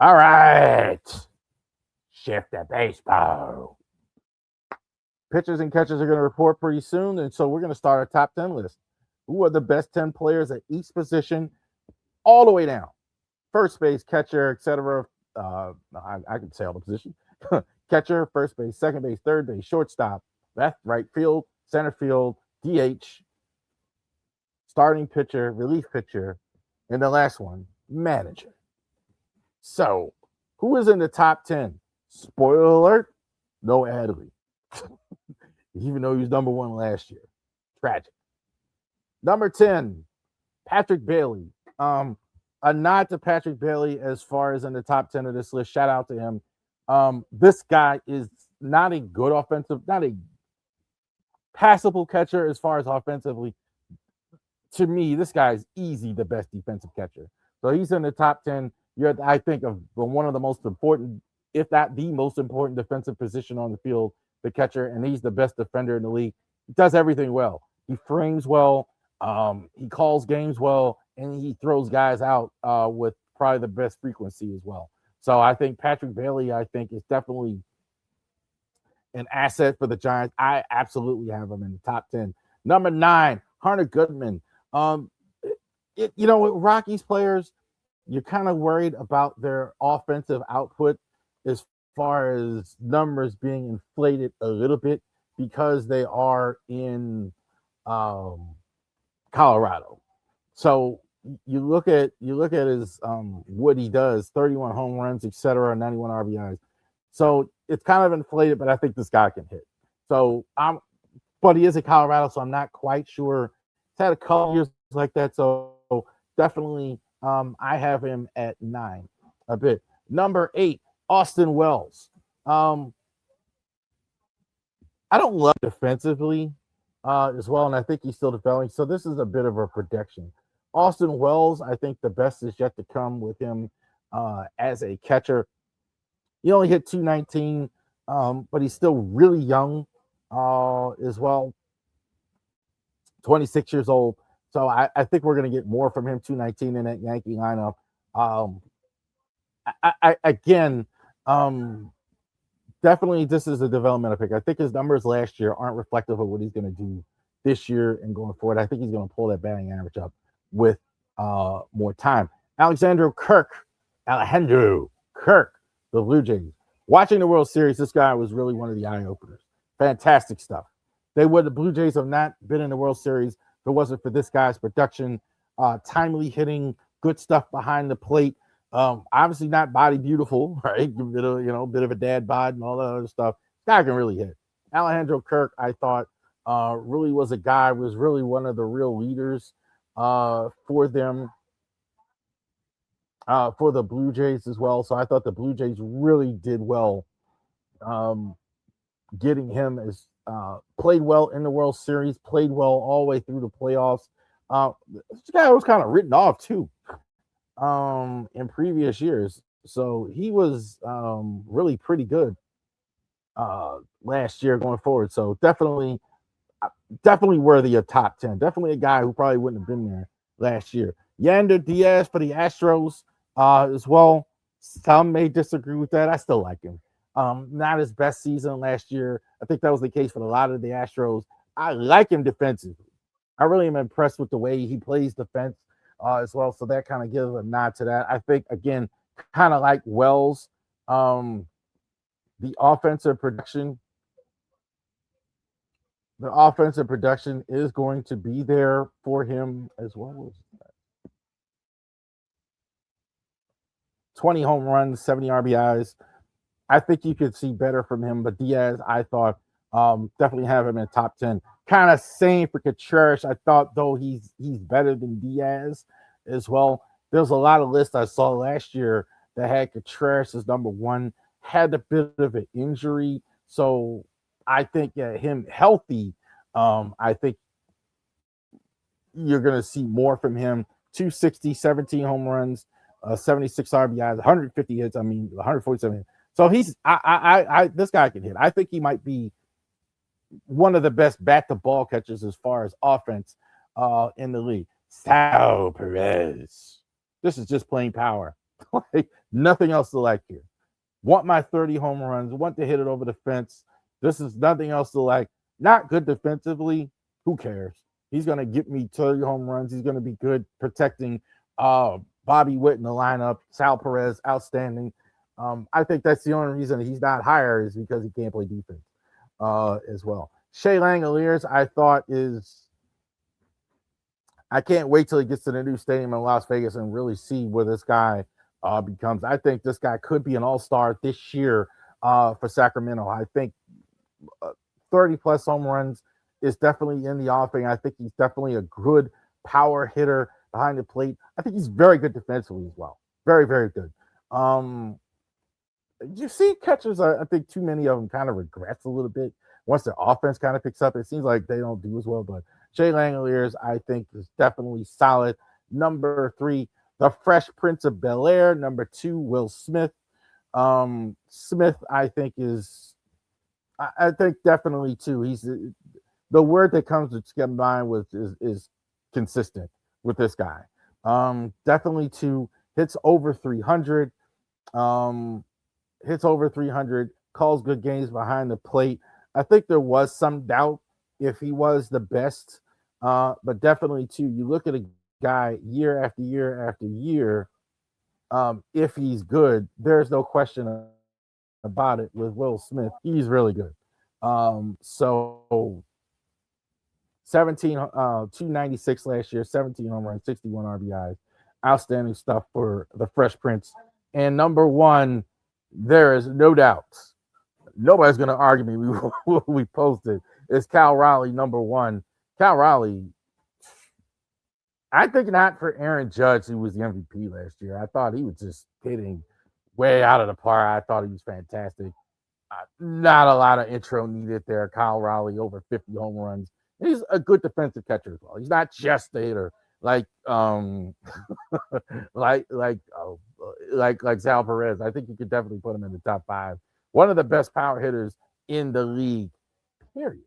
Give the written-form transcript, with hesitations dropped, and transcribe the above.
All right. Shift the baseball. Pitchers and catchers are going to report pretty soon, and so we're going to start our top 10 list. Who are the best 10 players at each position, all the way down? First base, catcher, etc. I can say all the positions. Catcher, first base, second base, third base, shortstop, left, right field, center field, DH, starting pitcher, relief pitcher, and the last one, manager. So, who is in the top 10? Spoiler alert, no Adley. Even though he was number one last year. Tragic. Number 10, Patrick Bailey. A nod to Patrick Bailey as far as in the top 10 of this list. Shout out to him. This guy is not a good offensive, not a passable catcher as far as offensively. To me, this guy is easy the best defensive catcher. So he's in the top 10. I think, of one of the most important, if not the most important defensive position on the field, the catcher, and he's the best defender in the league. He does everything well. He frames well. He calls games well, and he throws guys out with probably the best frequency as well. So I think Patrick Bailey, is definitely an asset for the Giants. I absolutely have him in the top 10. Number 9, Hunter Goodman. With Rockies players, you're kind of worried about their offensive output as far as numbers being inflated a little bit because they are in Colorado. So you look at his what he does, 31 home runs, etc., 91 RBIs. So it's kind of inflated, but I think this guy can hit. So but he is in Colorado, so I'm not quite sure. He's had a couple years like that, so definitely I have him at 9 a bit. Number 8, Austin Wells. I don't love defensively as well, and I think he's still developing. So this is a bit of a prediction. Austin Wells, I think the best is yet to come with him as a catcher. He only hit 219, but he's still really young as well. 26 years old. So I think we're going to get more from him, 219 in that Yankee lineup. Definitely this is a developmental pick. I think his numbers last year aren't reflective of what he's going to do this year and going forward. I think he's going to pull that batting average up with more time. Alejandro Kirk, the Blue Jays. Watching the World Series, this guy was really one of the eye openers. Fantastic stuff. The Blue Jays have not been in the World Series if it wasn't for this guy's production, timely hitting, good stuff behind the plate. Obviously not body beautiful, right? Bit of a dad bod and all that other stuff. This guy can really hit. Alejandro Kirk, I thought, really was a guy, was really one of the real leaders for them, for the Blue Jays as well. So I thought the Blue Jays really did well getting him as played well in the World Series, played well all the way through the playoffs. This guy was kind of written off too in previous years. So he was really pretty good last year going forward. So definitely worthy of top 10. Definitely a guy who probably wouldn't have been there last year. Yander Diaz for the Astros as well. Some may disagree with that. I still like him. Not his best season last year. I think that was the case for a lot of the Astros. I like him defensively. I really am impressed with the way he plays defense as well. So that kind of gives a nod to that. I think, again, kind of like Wells, the offensive production is going to be there for him as well. 20 home runs, 70 RBIs. I think you could see better from him, but Diaz, I thought, definitely have him in the top 10. Kind of same for Contreras. I thought, though, he's better than Diaz as well. There's a lot of lists I saw last year that had Contreras as number 1, had a bit of an injury. So I think him healthy, I think you're going to see more from him. 260, 17 home runs, 76 RBIs, 150 hits. 147 hits. So he's this guy can hit. I think he might be one of the best bat-to-ball catchers as far as offense in the league. Sal Perez. This is just plain power. Nothing else to like here. Want my 30 home runs, want to hit it over the fence. This is nothing else to like. Not good defensively. Who cares? He's going to get me 30 home runs. He's going to be good protecting Bobby Witt in the lineup. Sal Perez, outstanding. I think that's the only reason he's not higher is because he can't play defense as well. Shea Langoliers, I thought is I can't wait till he gets to the new stadium in Las Vegas and really see where this guy becomes. I think this guy could be an all-star this year for Sacramento. I think 30 plus home runs is definitely in the offing. I think he's definitely a good power hitter behind the plate. I think he's very good defensively as well. Very, very good. You see catchers, I think too many of them kind of regress a little bit once their offense kind of picks up. It seems like they don't do as well, but Shea Langoliers, I think, is definitely solid. Number 3, the Fresh Prince of Bel-Air. Number 2, Will Smith. Smith, I think, I think definitely too. He's the word that comes to mind with is consistent with this guy. Definitely too. Hits over 300. Hits over 300. Calls good games behind the plate. I think there was some doubt if he was the best, but definitely too. You look at a guy year after year after year. If he's good, there's no question about it with Will Smith. He's really good. So 296 last year, 17 home runs, 61 RBIs. Outstanding stuff for the Fresh Prince. And number 1, there is no doubt. Nobody's going to argue me what we posted. It's Cal Raleigh, number 1. Cal Raleigh, I think not for Aaron Judge, who was the MVP last year. I thought he was just hitting way out of the park. I thought he was fantastic. Not a lot of intro needed there. Kyle Raleigh, over 50 home runs. He's a good defensive catcher as well. He's not just a hitter like like Sal Perez. I think you could definitely put him in the top 5. One of the best power hitters in the league, period.